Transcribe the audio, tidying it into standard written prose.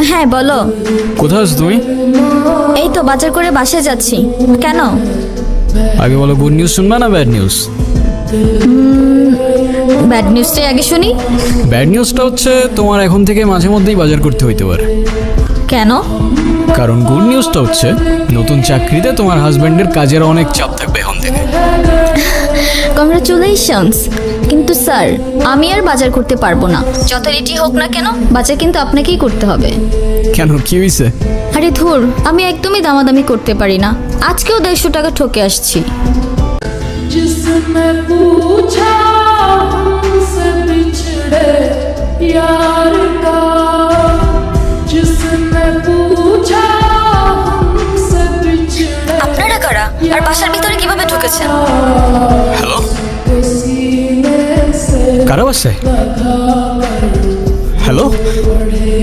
হ্যাঁ বলো। কোথায় আছো তুমি? এই তো বাজার করে বাসায় যাচ্ছি। কেন? আগে বলো, গুড নিউজ শুনবা না ব্যাড নিউজ? ব্যাড নিউজটাই আগে শুনি। ব্যাড নিউজটা হচ্ছে তোমার এখন থেকে মাঝে মধ্যেই বাজার করতে হইতে পারে। কেন? কারণ গুড নিউজটা হচ্ছে নতুন চাকরিতে তোমার হাজবেন্ডের কাজের অনেক চাপ থাকবে এখন থেকে। কংগ্রাচুলেশনস। কিন্তু স্যার, আমি আর বাজার করতে পারবো না। যত রেটি হোক না কেন, বাজার কিন্তু আপনাকেই করতে হবে। কেন, কি হয়েছে? আরে ধুর, আমি একদমই দামাদামি করতে পারি না। আজকেও 150 টাকা ঠকে আসছি। जिसने पूछा हमसे बिछड़े यार का, जिसने पूछा हमसे बिछड़े আপনারা কারা আর বাসার ভিতরে কিভাবে ঢুকেছেন? হ্যালো, सीने से কারা বাসায়? হ্যালো, पड़े